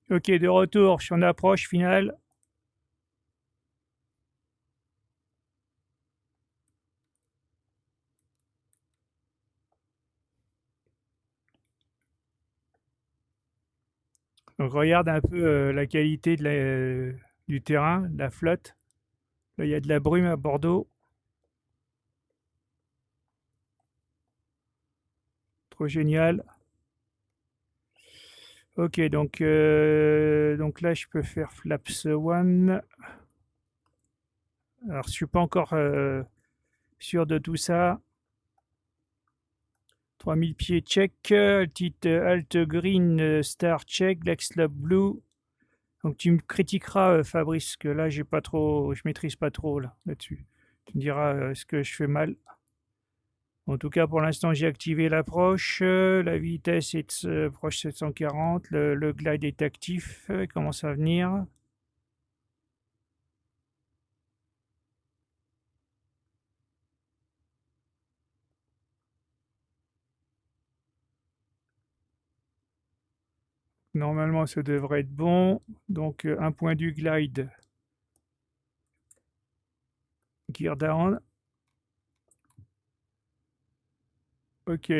Ok, de retour, je suis en approche finale. Donc regarde un peu la qualité du terrain, de la flotte. Là, il y a de la brume à Bordeaux. Trop génial. Ok, donc là, je peux faire Flaps One. Alors, je suis pas encore sûr de tout ça. 3000 pieds check. Petite Alt Green Star check. Black Slope Blue. Donc tu me critiqueras, Fabrice, que là, j'ai pas trop, je maîtrise pas trop là-dessus. Tu me diras ce que je fais mal. En tout cas, pour l'instant, j'ai activé l'approche. La vitesse est proche 740. Le glide est actif. Il commence à venir. Normalement, ça devrait être bon. Donc, un point du glide. Gear down. Ok.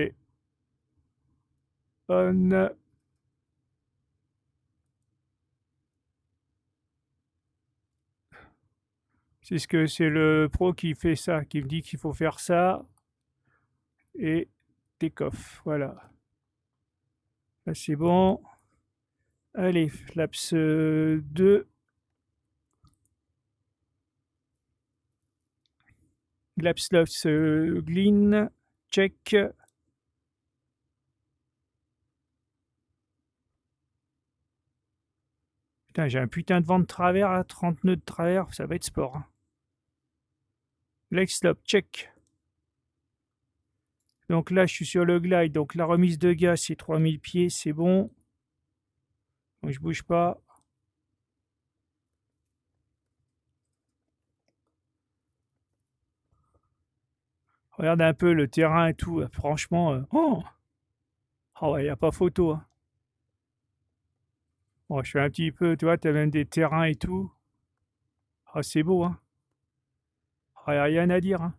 On. C'est le pro qui fait ça, qui me dit qu'il faut faire ça. Et take off. Voilà. Là, c'est bon. Allez, flaps 2. Glapslaps Glean. Check. Putain, j'ai un putain de vent de travers à 30 nœuds de travers. Ça va être sport, hein. Leg stop, check. Donc là, je suis sur le glide. Donc la remise de gaz, c'est 3000 pieds. C'est bon. Donc je bouge pas. Regarde un peu le terrain et tout. Franchement, oh, oh ouais, y a pas photo, hein. Bon, je fais un petit peu, tu vois, t'as même des terrains et tout. Ah, c'est beau, hein. Ah, y a rien à dire, hein.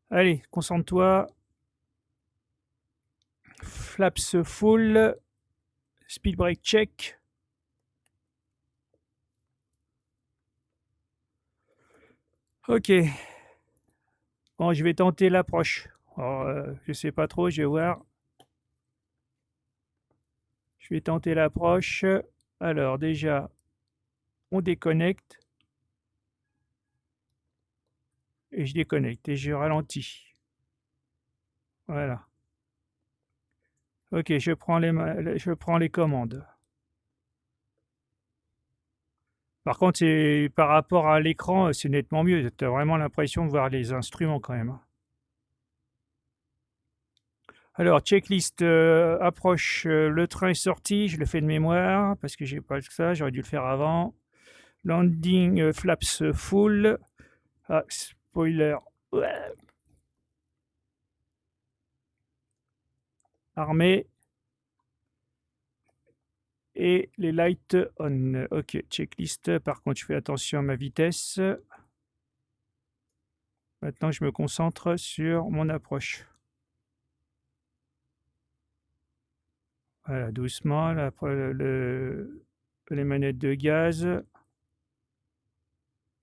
Allez, concentre-toi. Flaps full. Speed brake check. Ok. Bon, je vais tenter l'approche. Alors, je sais pas trop, je vais voir. Je vais tenter l'approche. Alors, déjà, on déconnecte. Et je déconnecte et je ralentis. Voilà. Ok, je prends les commandes. Par contre, par rapport à l'écran, c'est nettement mieux. Tu as vraiment l'impression de voir les instruments quand même, hein. Alors, checklist approche. Le train est sorti. Je le fais de mémoire parce que j'ai pas que ça. J'aurais dû le faire avant. Landing flaps full. Ah, spoiler. Ouais. Armé. Et les lights on. Ok, checklist. Par contre, je fais attention à ma vitesse. Maintenant, je me concentre sur mon approche. Voilà, doucement. Là, après, les manettes de gaz.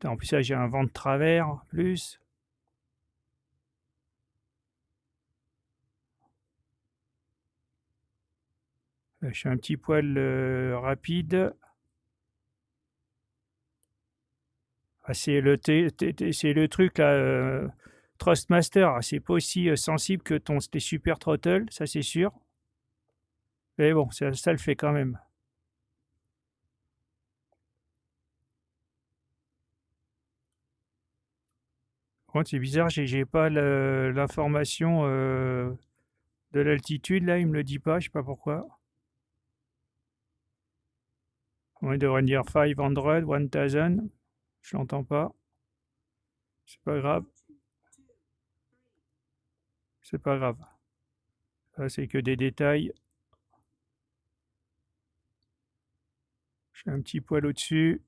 En plus, là, j'ai un vent de travers. En plus. Là, je suis un petit poil rapide. Ah, c'est le truc là. Thrustmaster, ah, c'est pas aussi sensible que tes super throttle, ça c'est sûr. Mais bon, ça le fait quand même. Par contre, c'est bizarre, j'ai pas l'information de l'altitude là, il me le dit pas, je sais pas pourquoi. On devrait dire 500, 1000. Je l'entends pas. C'est pas grave. C'est pas grave. Ça, c'est que des détails. J'ai un petit poil au-dessus.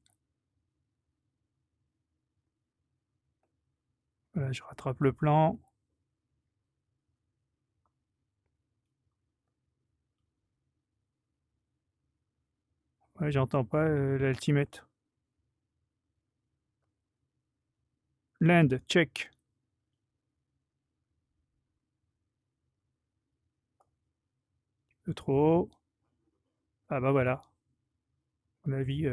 Voilà, je rattrape le plan. Ouais, j'entends pas l'altimètre. Land, check. Un peu trop haut. Ah bah voilà. À mon avis.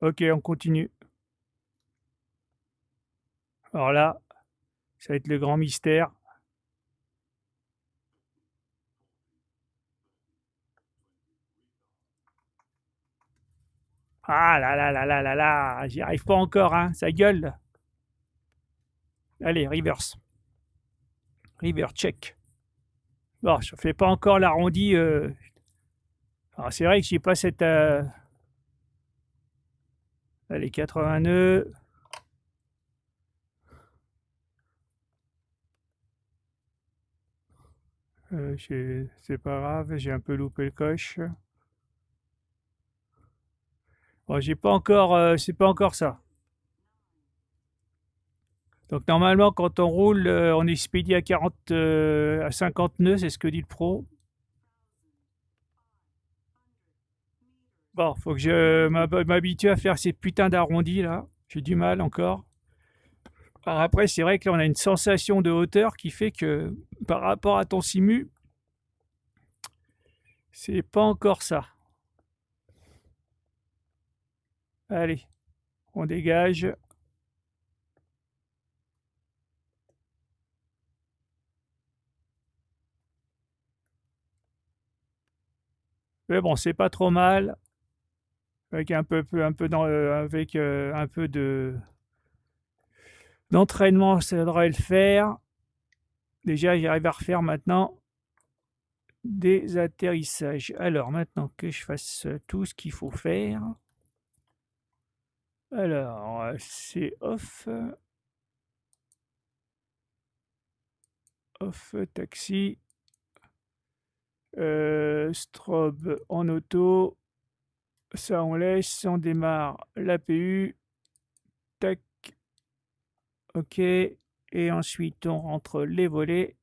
Ok, on continue. Alors là, ça va être le grand mystère. Ah là là là là là là, j'y arrive pas encore, hein, ça gueule. Allez, reverse. Reverse, check. Bon, je fais pas encore l'arrondi. Alors c'est vrai que j'ai pas cette. Allez, 80 nœuds. C'est pas grave, j'ai un peu loupé le coche. Bon, j'ai pas encore. C'est pas encore ça. Donc normalement, quand on roule, on expédie à 40, à 50 nœuds, c'est ce que dit le pro. Bon, faut que je m'habitue à faire ces putains d'arrondis là. J'ai du mal encore. Alors après, c'est vrai que là, on a une sensation de hauteur qui fait que par rapport à ton simu, c'est pas encore ça. Allez, on dégage. Mais bon, c'est pas trop mal. Avec un peu d'entraînement, ça devrait le faire. Déjà, j'arrive à refaire maintenant des atterrissages. Alors, maintenant que je fasse tout ce qu'il faut faire. Alors, c'est off. Off taxi. Strobe en auto. Ça, on laisse. On démarre l'APU. Tac. OK. Et ensuite, on rentre les volets.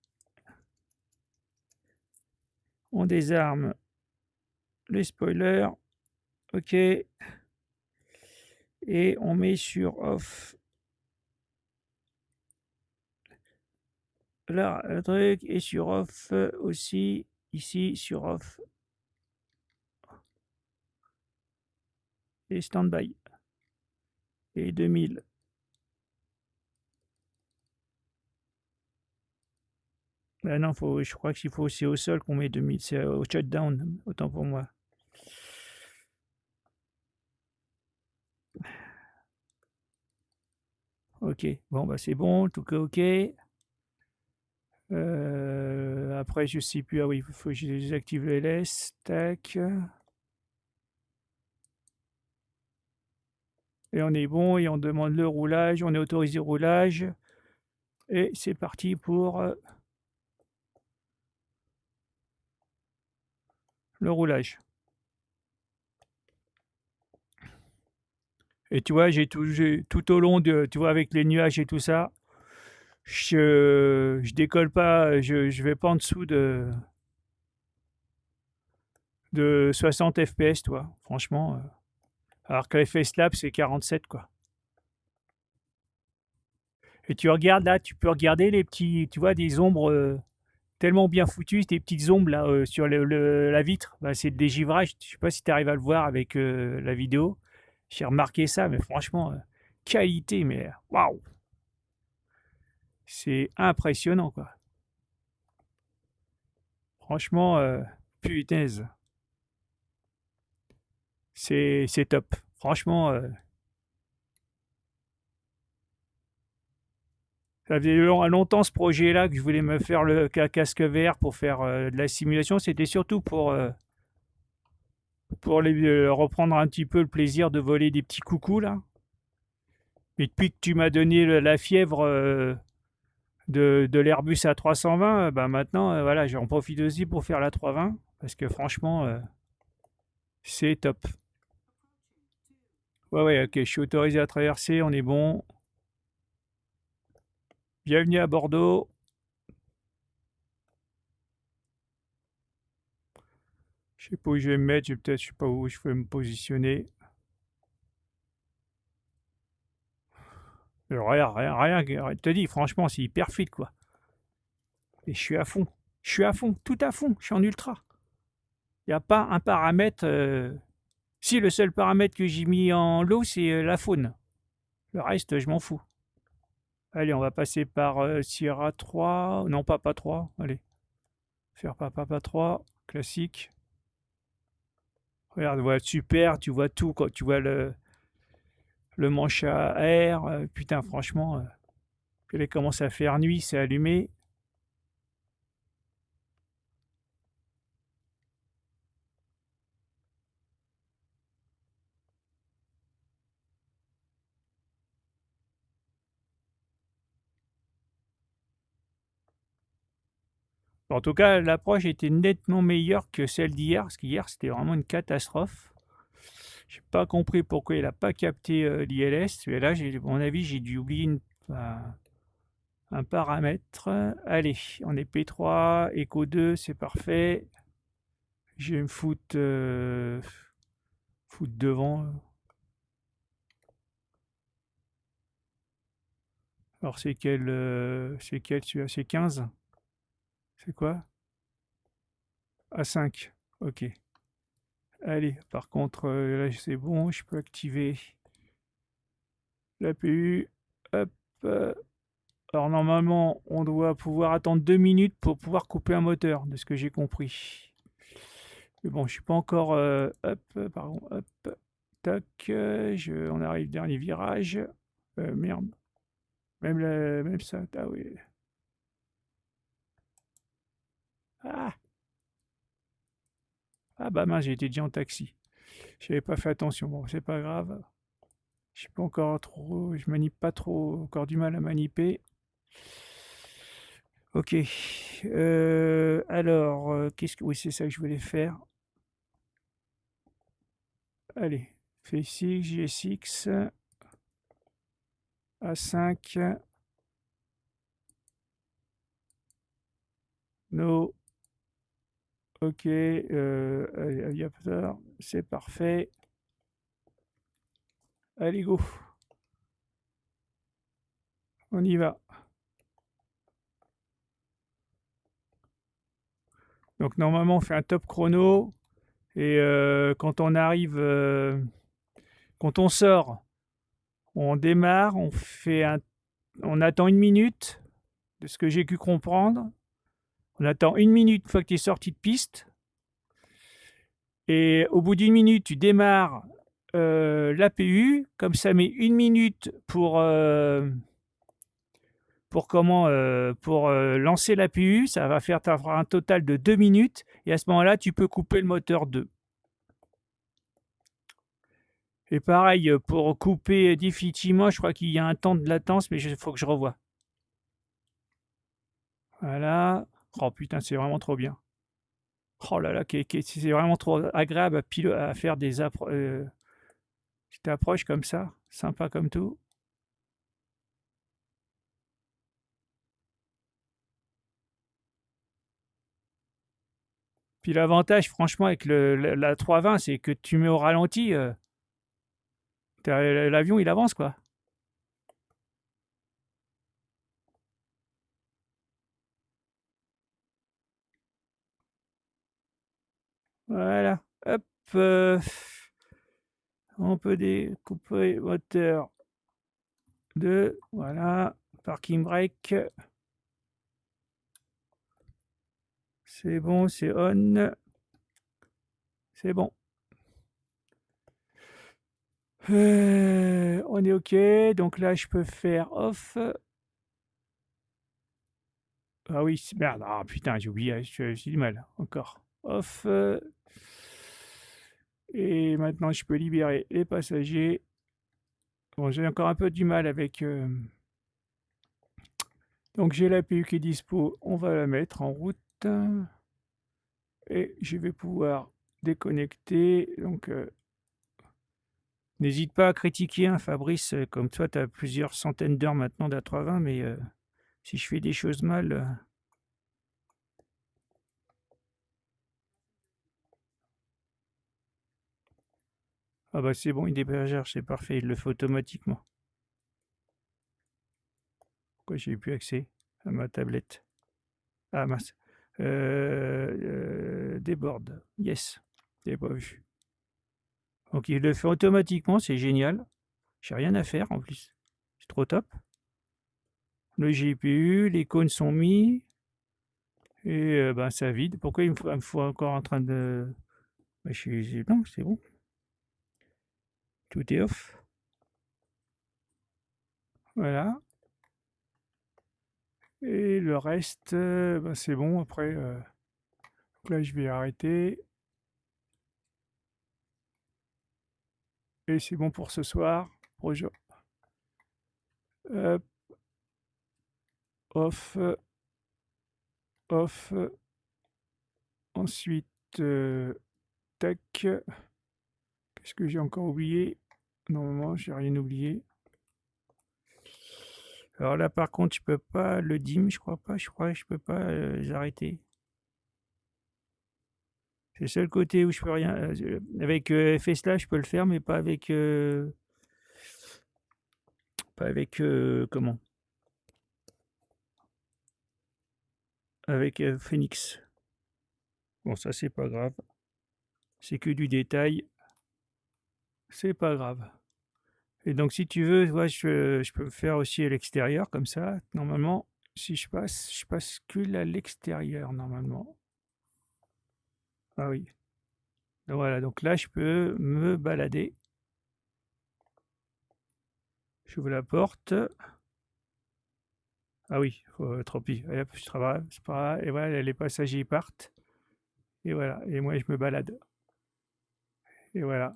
On désarme les spoilers. OK. Et on met sur off. Là, le truc est sur off aussi. Ici, sur off. Et stand-by. Et 2000. Ben non, je crois qu'il faut c'est au sol qu'on met 2000. C'est au shutdown, autant pour moi. Ok, bon, bah c'est bon, tout est ok. Après, je sais plus. Ah oui, il faut que je désactive le LS. Tac. Et on est bon, et on demande le roulage. On est autorisé roulage. Et c'est parti pour le roulage. Et tu vois, tout au long de, tu vois, avec les nuages et tout ça, je décolle pas, je vais pas en dessous de 60 FPS, toi, franchement. Alors que FS Lab, c'est 47, quoi. Et tu regardes là, tu peux regarder les petits, tu vois, des ombres tellement bien foutues, des petites ombres là sur la vitre. Bah, c'est le dégivrage. Je sais pas si tu arrives à le voir avec la vidéo. J'ai remarqué ça, mais franchement, qualité, mais waouh! C'est impressionnant, quoi. Franchement, punaise. C'est top. Franchement, ça faisait longtemps ce projet-là que je voulais me faire le casque vert pour faire de la simulation. C'était surtout pour reprendre un petit peu le plaisir de voler des petits coucous là. Et depuis que tu m'as donné la fièvre de l'Airbus A320, bah maintenant, voilà, j'en profite aussi pour faire la 320 parce que franchement, c'est top. Ouais, ouais, ok, je suis autorisé à traverser, on est bon. Bienvenue à Bordeaux. Je sais pas où je vais me mettre, peut-être, je sais pas où je vais me positionner. Rien, rien, rien, je te dis, franchement, c'est hyper fluide, quoi. Et je suis à fond. Je suis à fond, tout à fond, je suis en ultra. Il n'y a pas un paramètre. Si, le seul paramètre que j'ai mis en low, c'est la faune. Le reste, je m'en fous. Allez, on va passer par Sierra 3. Non, Papa 3. Allez, faire Papa 3, classique. Regarde, voilà, super, tu vois tout, quoi. Tu vois le manche à air. Putain, franchement, puis elle commence à faire nuit, c'est allumé. En tout cas, l'approche était nettement meilleure que celle d'hier, parce qu'hier, c'était vraiment une catastrophe. J'ai pas compris pourquoi il n'a pas capté l'ILS. Mais là, à mon avis, j'ai dû oublier un paramètre. Allez, on est P3, Echo 2, c'est parfait. Je vais me foutre devant. Alors, c'est quel celui-là? C'est 15? C'est quoi? A5. Ok. Allez, par contre, là, c'est bon, je peux activer l'APU. Hop. Alors, normalement, on doit pouvoir attendre 2 minutes pour pouvoir couper un moteur, de ce que j'ai compris. Mais bon, je suis pas encore. Hop, pardon, hop, tac. On arrive, dernier virage. Merde. Même ça. Ah oui. Ah, ah bah mince, j'ai été déjà en taxi. J'avais pas fait attention. Bon, c'est pas grave. Je suis pas encore trop. Je manip pas trop. Encore du mal à maniper. Ok. Alors, qu'est-ce que. Oui, c'est ça que je voulais faire. Allez. F6, GSX. A5. No. Ok. Aviator. C'est parfait. Allez, go. On y va. Donc, normalement, on fait un top chrono. Et quand on arrive. Quand on sort, on démarre. On attend 1 minute, de ce que j'ai pu comprendre. On attend 1 minute une fois que tu es sorti de piste. Et au bout d'1 minute, tu démarres l'APU. Comme ça met 1 minute pour lancer l'APU, ça va faire un total de 2 minutes. Et à ce moment-là, tu peux couper le moteur 2. Et pareil, pour couper définitivement, je crois qu'il y a un temps de latence, mais il faut que je revoie. Voilà. Oh putain, c'est vraiment trop bien. Oh là là, c'est vraiment trop agréable à faire des petites approches comme ça. Sympa comme tout. Puis l'avantage, franchement, avec la 320, c'est que tu mets au ralenti, l'avion, il avance, quoi. Voilà. Hop. On peut découper moteur 2. Voilà. Parking brake. C'est bon, c'est on. C'est bon. On est OK. Donc là, je peux faire off. Ah oui, merde. Ah putain, j'ai oublié. J'ai du mal. Encore. Off. Et maintenant, je peux libérer les passagers. Bon, j'ai encore un peu du mal avec Donc j'ai l'APU qui est dispo, on va la mettre en route. Et je vais pouvoir déconnecter. Donc n'hésite pas à critiquer, hein, Fabrice, comme toi tu as plusieurs centaines d'heures maintenant d'A320, mais si je fais des choses mal, ah bah c'est bon, il débergère, c'est parfait, il le fait automatiquement. Pourquoi j'ai plus accès à ma tablette? Ah mince. Déborde. Yes. J'avais pas vu. Donc il le fait automatiquement, c'est génial. J'ai rien à faire en plus. C'est trop top. Le GPU, les cônes sont mis. Et ben, ça vide. Pourquoi il me faut encore en train de... Ben, non, c'est bon. Tout est off. Voilà. Et le reste, ben, c'est bon. Après, donc là, je vais arrêter. Et c'est bon pour ce soir. Hop, off, off. Ensuite, tac. Qu'est-ce que j'ai encore oublié? Normalement, j'ai rien oublié. Alors là, par contre, je peux pas le dim, je crois pas. Je crois que je peux pas les arrêter. C'est le seul côté où je peux rien. Avec FSLA, je peux le faire, mais pas avec. Pas avec. Comment? Avec Phoenix. Bon, ça, c'est pas grave. C'est que du détail. C'est pas grave. Et donc, si tu veux, ouais, je peux faire aussi à l'extérieur, comme ça. Normalement, si je bascule à l'extérieur, normalement. Ah oui. Donc, voilà, donc là, je peux me balader. J'ouvre la porte. Ah oui, tant pis. Et hop, je travaille, c'est pas grave. Et voilà, les passagers partent. Et voilà, et moi, je me balade. Et voilà.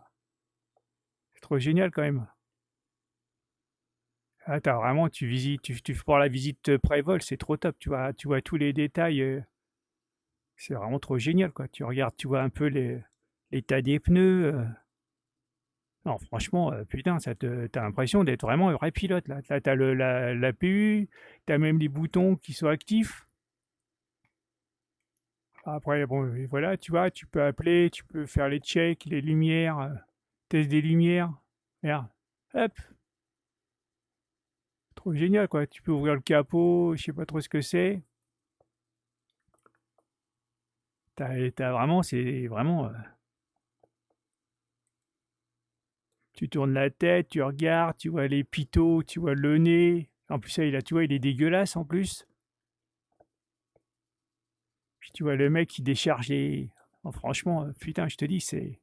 C'est trop génial quand même. Ah, vraiment, tu visites, tu prends la visite pré-vol, c'est trop top. Tu vois tous les détails. C'est vraiment trop génial, quoi. Tu regardes, tu vois un peu l'état des pneus. Non, franchement, putain, t'as l'impression d'être vraiment un vrai pilote, là. Là, t'as l'APU, t'as même les boutons qui sont actifs. Après, bon, et voilà, tu vois, tu peux appeler, tu peux faire les checks, les lumières, test des lumières. Regarde, hop, trop génial, quoi. Tu peux ouvrir le capot, je sais pas trop ce que c'est. T'as vraiment, c'est vraiment. Tu tournes la tête, tu regardes, tu vois les pitots, tu vois le nez. En plus, ça, tu vois, il est dégueulasse en plus. Puis tu vois le mec qui décharge les. Oh, franchement, putain, je te dis, c'est.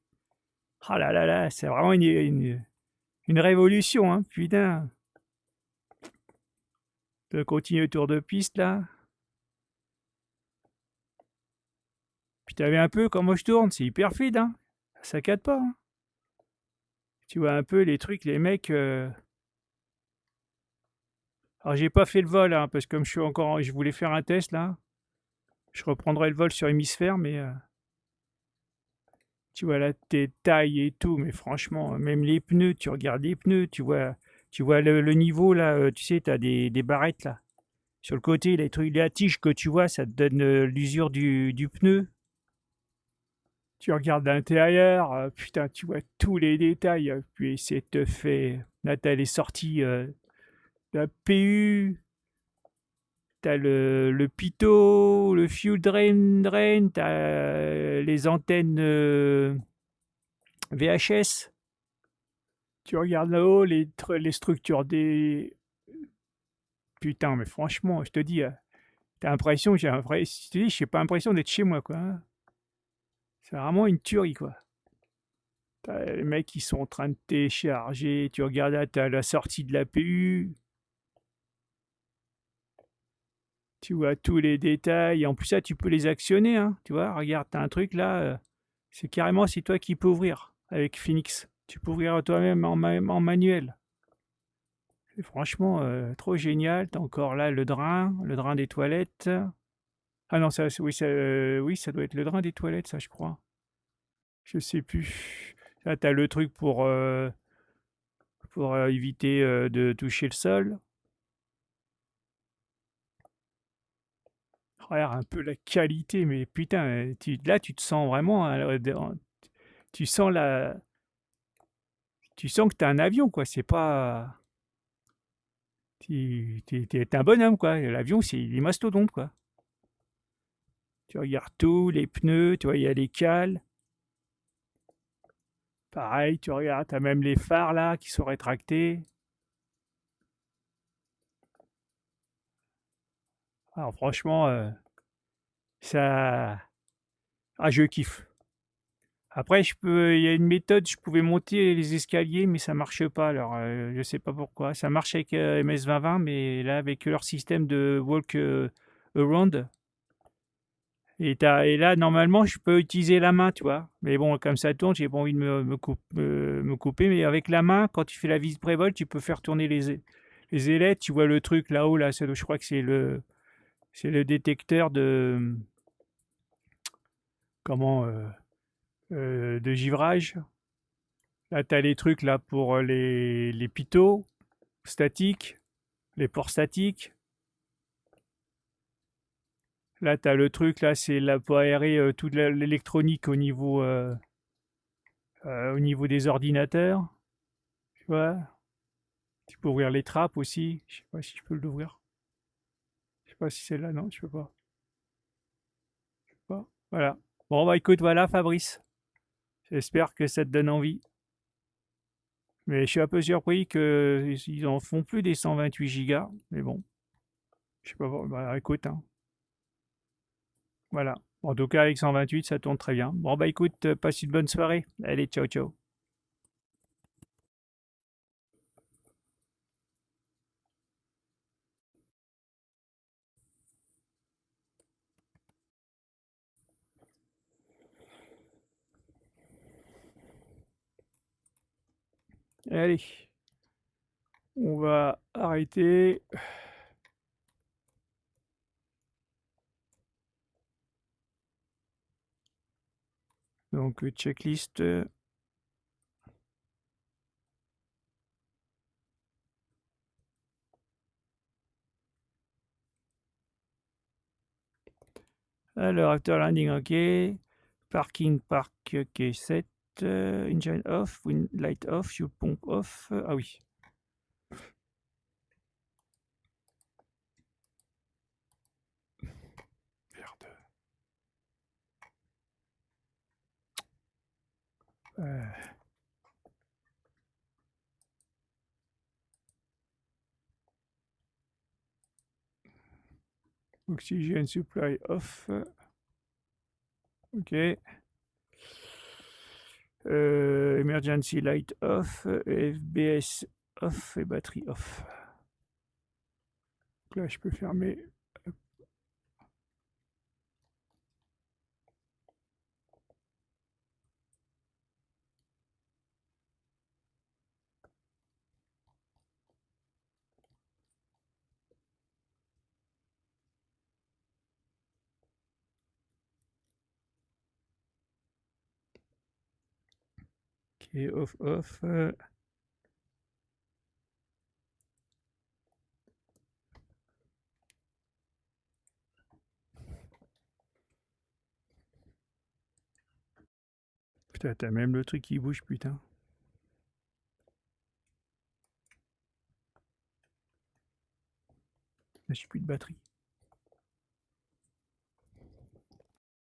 Ah là là là, c'est vraiment une révolution, hein, putain. Tu continuer le tour de piste là. Puis tu vu un peu comment je tourne, c'est hyper fluide, hein. Ça saccade pas, hein. Tu vois un peu les trucs, les mecs. Alors j'ai pas fait le vol, hein, parce que comme je voulais faire un test là. Je reprendrai le vol sur hémisphère, mais tu vois la taille et tout, mais franchement, même les pneus, tu regardes les pneus, tu vois le niveau là, tu sais, tu as des barrettes là. Sur le côté, les trucs, la tige que tu vois, ça te donne l'usure du pneu. Tu regardes l'intérieur, putain, tu vois tous les détails, puis c'est te fait. Là, t'as les sorties, la PU, t'as le pitot, le fuel drain, t'as les antennes VHS. Tu regardes là-haut, les structures des. Putain, mais franchement, je te dis, t'as l'impression, je te dis, j'ai pas l'impression d'être chez moi, quoi, hein. C'est vraiment une tuerie, quoi. T'as les mecs qui sont en train de télécharger, tu regardes là, t'as la sortie de l'APU, tu vois tous les détails. En plus, ça, tu peux les actionner, hein. Tu vois, regarde, t'as un truc là, c'est toi qui peux ouvrir avec Phoenix. Tu peux ouvrir toi-même en manuel. Et franchement, trop génial. Tu encore là le drain des toilettes. Ah non, ça, oui, oui, ça doit être le drain des toilettes, ça, je crois. Je sais plus. Là, tu as le truc pour éviter, de toucher le sol. Regarde un peu la qualité, mais putain, tu te sens vraiment, tu sens la tu sens que tu as un avion, quoi. C'est pas tu es un bonhomme, quoi. L'avion, il est mastodonte, quoi. Tu regardes tout, les pneus, tu vois, il y a les cales. Pareil, tu regardes, tu as même les phares, là, qui sont rétractés. Alors franchement, ça je kiffe. Après, il y a une méthode, je pouvais monter les escaliers, mais ça marche pas. Alors, je sais pas pourquoi. Ça marche avec MS-2020, mais là, avec leur système de walk around, et là, normalement, je peux utiliser la main, tu vois. Mais bon, comme ça tourne, j'ai pas envie de me couper. Mais avec la main, quand tu fais la visite prévol, tu peux faire tourner les ailettes. Tu vois le truc là-haut, là, je crois que c'est le détecteur comment, de givrage. Là, tu as les trucs là pour les pitot statiques, les ports statiques. Là, tu as le truc là, c'est là pour aérer toute l'électronique au niveau des ordinateurs. Tu vois, tu peux ouvrir les trappes aussi. Je sais pas si je peux l'ouvrir. Je sais pas si c'est là, non, je peux pas. Je peux pas. Voilà. Bon, bah écoute, voilà Fabrice. J'espère que ça te donne envie. Mais je suis un peu surpris qu'ils en font plus des 128 gigas. Mais bon, je sais pas. Bah écoute, hein. Voilà. En tout cas, avec 128, ça tourne très bien. Bon, bah écoute, passe une bonne soirée. Allez, ciao, ciao. Allez, on va arrêter. Donc, checklist. Alors, after landing, OK. Parking, park, OK, set. Engine off, wind light off, fuel pump off. Ah oui. Merde. Oxygen supply off. OK. Emergency light off. FBS off et batterie off. Donc là, je peux fermer. OK, off, off. Putain, t'as même le truc qui bouge, putain. Là, j'ai plus de batterie.